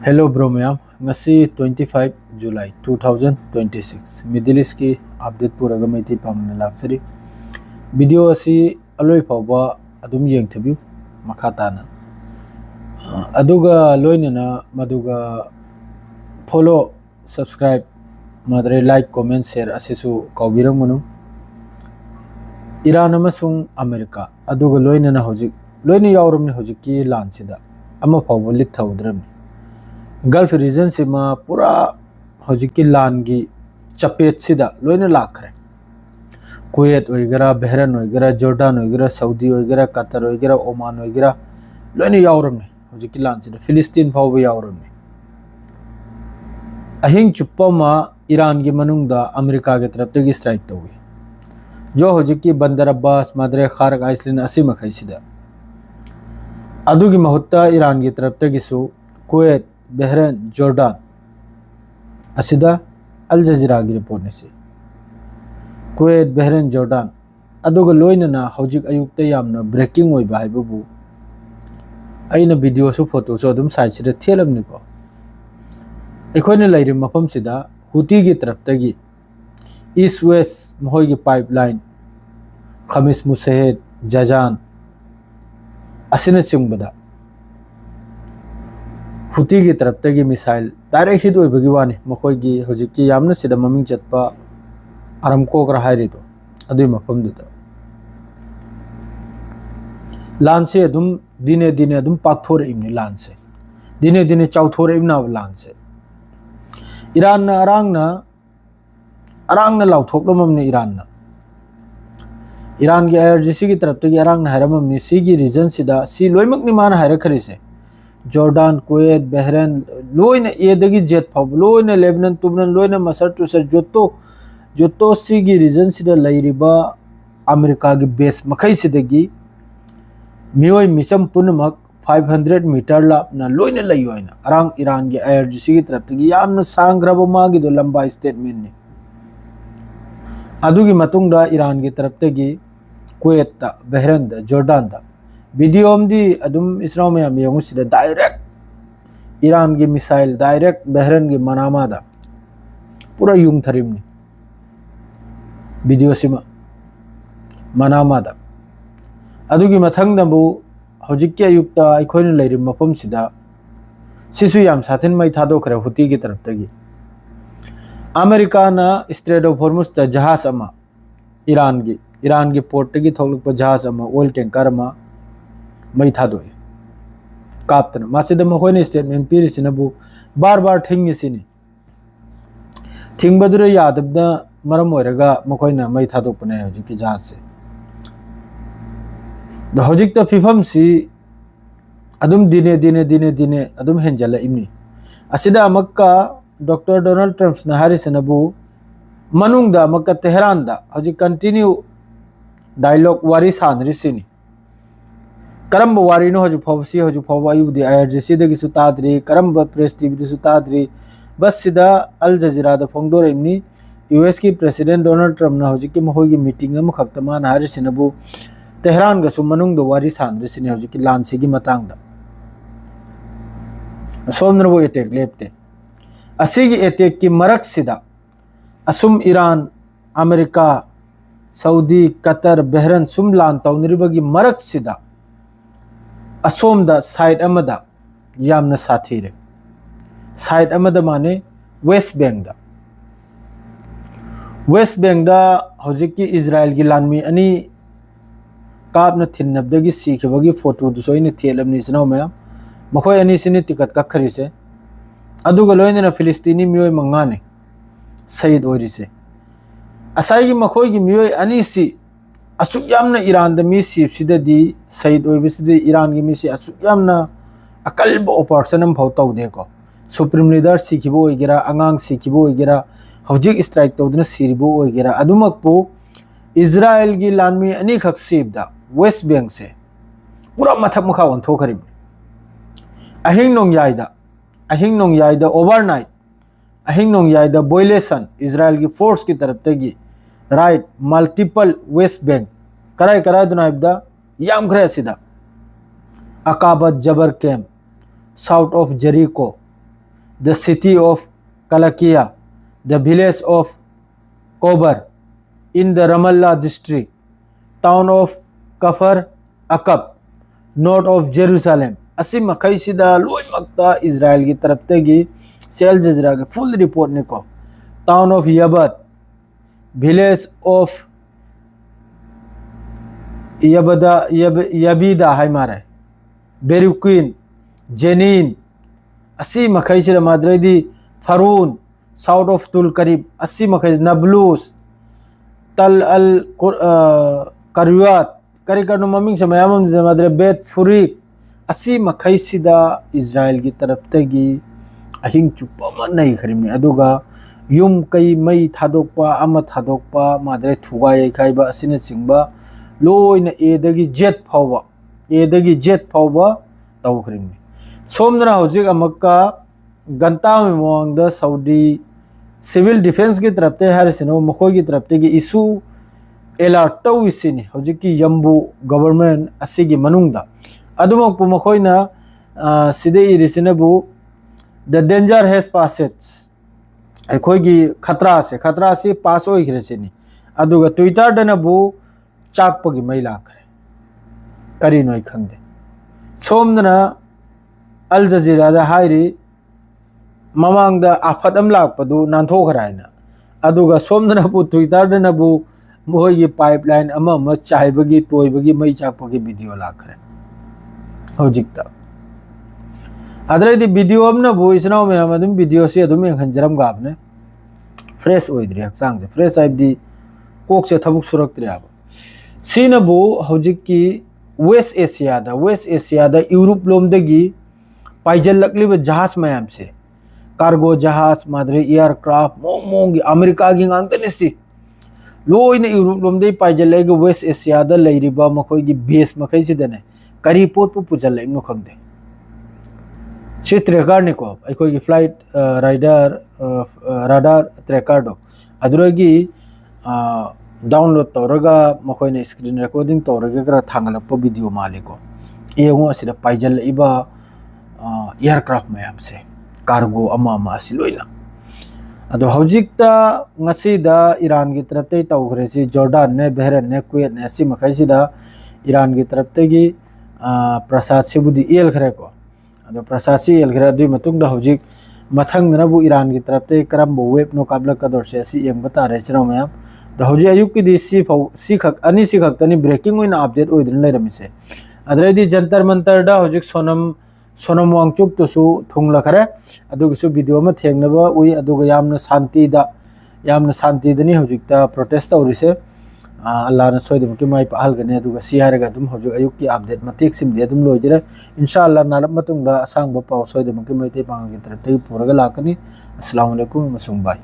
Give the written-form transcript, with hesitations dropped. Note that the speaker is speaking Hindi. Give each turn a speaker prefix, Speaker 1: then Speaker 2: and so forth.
Speaker 1: Hello bro ma'am ngasi 25 July 2026 middle east की अपडेट पुरगा मैथि पामना लाक्सरी वीडियो असी अलोय फावबा अदुम येंगथबिउ मखा ताना अदुगा लोइनना मदुगा फॉलो सब्सक्राइब मादरे लाइक कमेंट शेयर असिसु कौबिरंगनु ईरान अमसुंग अमेरिका अदुगा लोइनना होजिक लोइने यावरमने होजिक की लानसिदा अमा फावबा लिथौद्रमनि गल्फ रीजन से पूरा हजिकी लान की चपेट सिदा लोइना लाखरे कुवैत वगैरह बहरन वगैरह जॉर्डन वगैरह सऊदी वगैरह कतर वगैरह ओमान वगैरह लोइना यावरमने हजिकी लान सिदा फिलिस्तीन फावबा यावरमने अहिंग चुप्पमा ईरान की मनुंगदा अमेरिका के तरफ तक स्ट्राइक तौई जो हजिकी बंदर अब्बास मदरे खारक आइसलैंड असी मखैसिदा अदुगी महुत्ता ईरान की तरफ तक कुवैत बहरन जॉर्डन असिदा अल जजीरा की रिपोर्ट ने से कुवैत बहरन जॉर्डन अदुगा लोइनना हौजिक अयुक्ता यामना ब्रेकिंग ओइबा हाइबबु अइना वीडियो सु फोटो सु अदुम साइड सिदा थेलमनिको अखोइना लैरि मफम सिदा हुती की तरफ तगी ईस्ट वेस्ट महोई की पाइपलाइन खमिस मुसहेद जजान असिना चिंगबदा हुती की तरफ तक मिसाइल डायरेक्ट हिट होइबगी वानी मखोइगी हजिकी यामना सिदा ममिंग चतपा आरामको ग्रा हाइरिदो अदुई मफमदुदा लान से अदुम दिने दिने अदुम पाथोरइमनि लान से दिने दिने चाउथोरइमना लान से ईरान ना अरांगना लाउथोकलममनि ईरान की आईआरजीसी की तरफ तक अरांगना हाइरममनि सिगी रीजन सिदा सी लोइमकनि मान हाइरखरिसे जॉर्डन कुवैत बहरन लोइना एदगी जेट फाव लोइना लेबनान तुबनान लोइना मसर टुसर जोतो सिगी रीजन सिदा लैरिबा अमेरिका की बेस मखै सिदगी मियोय मिचम पुनमक 500 मीटर लापना लोइना लैयोइना अरांग ईरान की आईआरजीसी की तरफ तक यामना सांग्रब मागी दो लंबा स्टेटमेंट ने अदुगी मतुंगदा ईरान की तरफ तक कुवैत बहरन जॉर्डन वीडियो अमदी अदुम इसराव में यमुसिदा डायरेक्ट ईरान की मिसाइल डायरेक्ट बहरन की मनामादा पूरा यूंग थरिमनी वीडियो सिमा मनामादा अदुगी मथंगदबु हजिक्की अयुक्ता अखोइना लैरि मफम सिदा सिसु याम साथिन मै थादोखरे हुती की तरफ तगी अमेरिका ना स्ट्रेट ऑफ हॉर्मुज ता जहाज अमा ईरान की पोर्ट तगी थोलकपा जहाज अमा ऑयल टैंकर अमा मै थादोई कापतन मासिदा मखोइना स्टेटमेंट पिरिसिनबु बार बार थिंगिसिनी थिंगबदुर यादबदा मरम ओइरगा मखोइना मै थादोकपने हजिकी जहाज से द हजिकता फिफम सी अदुम दिने अदुम हेंजला इमनी असिदा अमक्का डॉक्टर डोनाल्ड ट्रम्प ना हारिसिनबु मनुंगदा अमक्का तेहरान दा हजि कंटिन्यू डायलॉग वारी सानरिसिनी करम वारीनो हजु फवसी हजु फवायुदी आईआरजीसी दगी सुताद्री करम प्रेस टीवी सुताद्री बस सिदा अल जजीरा द फोंगदोर इमनी यूएस की प्रेसिडेंट डोनाल्ड ट्रम्प ना हजु की महोगी मीटिंग अम खक्तमा नारिसिनबु तेहरान गसु मनुंग दो वारी सानरिसिनी हजु की लांसी की मतांग दा सोमनबो अटैक लेपते असिगी अटैक की मरक सिदा assume Iran America Saudi Qatar बहरन सुम लान तौनरिबगी मरक सिदा असोम दा साइड अमदा यामना साथीरे साइड अमदा माने वेस्ट बैंक दा हजिकी इजराइल की लानमी अनि कापना थिन्नबदगी सीखबगी फोटो दुसोइने थेलमनि सनाव मया मखोय अनि सिनि टिकट कखरिसे अदुगा लोइना फिलिस्तीनी मियोय मंगाने शहीद ओइरिसे असाइगी मखोय की मियोय अनि सी असुक यामना ईरान द मी सिपसिददी शहीद ओइबिसिदि ईरान की मिसी असुक यामना अकल्ब ऑपरेशन हम फौतौ देखो सुप्रीम लीडर सिखिबो ओइगेरा अंगांग सिखिबो ओइगेरा हौजिक स्ट्राइक तौदना सिरिबो ओइगेरा अदुमकपो इजराइल की लानमी अनि खक सिबदा वेस्ट बैंक से पूरा मथक मखा वंथोखरिब अहिंग नोंग याइदा ओवरनाइट अहिंग नोंग याइदा बोइलेशन इजराइल की फोर्स की तरफ तगी राइट मल्टीपल वेस्ट बैंक कराय दुनाइबदा याम खरे सिदा अकाबत जबर camp south of Jericho the city of Kalakia, the village of Kobar in the Ramallah district, town of Kafar Akab, north of Jerusalem. Asi makai sida loy makta Israel ki taraf tegi Al Jazeera ke full report niko. Town of Yabat, village of Yabida hai mare, Beruquin, Jenin, asi makai sida Madredi, Farun, south of Tul Karib, asi makai Nablus, Tal al Karyat, Karikano maming sa mayamam sa Madre Bet Furik, asi makai sida Israel ki taraf tegi ahing chupa man nahi kharimni aduga yum kai mai thadokpa ama thadokpa madre thugai khaiba asina chingba loina edagi jet phawba taw kharimni somdana hojik amakka ganta mewangda Saudi civil defense ki tarafte harisino mokoi ki tarafte gi issue alert taw isini hojik ki yambu government asigi manungda adumak pu mokoina sidei irisinabu the danger has passed akhoi gi khatra se pass oi khresini aduga Twitter dana bu chakpa gi mai lakhre kari noi khangde somdana Al Jazeera da hairi mamang da afadam lakpadu nantho kharaina aduga somdana bu Twitter dana bu moi gi pipeline ama ma chaibagi toibagi mai chakpa gi video lakhre hojikta adredi video amna bu isna me amadum video se adum yang hanjaram gabne fresh oidri haksang je fresh aibdi kok se thabuk surak triab sina bu hojik ki West Asia da Europe lom dagi paijal lakli ba jahas mayam se cargo jahas madre aircraft mong gi America gi ngangtene si loina Europe lom dai paijal lega West Asia da leiriba makoi gi base makai sidane kari pot pu pujal lai no khangde si tracker niko akhoi gi flight radar tracker do aduragi download toraga makoi ne screen recording toraga kra thangalap video maliko yengo asida paijal iba aircraft mayam se cargo ama asiloina ado hojikta ngasi da Iran gi tarafte tawgre si Jordan ne Bahrain ne Kuwait ne si makai sida Iran gi tarafte gi prasad sebudi el khare ko ado prasasi el khare dui matung da hojik mathang na bu Iran gi tarafte karam bo web no kabla kador se si yeng bata re chro mayam da hoji ayuk ki di si khak tani breaking win update oidrin lai ramise adre di jantar mantar da hojik sonam wangchuk to su thungla khare adu su video ma thengnaba ui adu yamna shanti dani hojik ta protest aurise Allah na soidum ki mai pahal gane adu si haraga dum hojik ayuk ki update matik sim de dum lojire inshallah nalap matung da asang ba paw soidum ki mai te pang gi tar te puraga lakani assalamu alaikum masung bai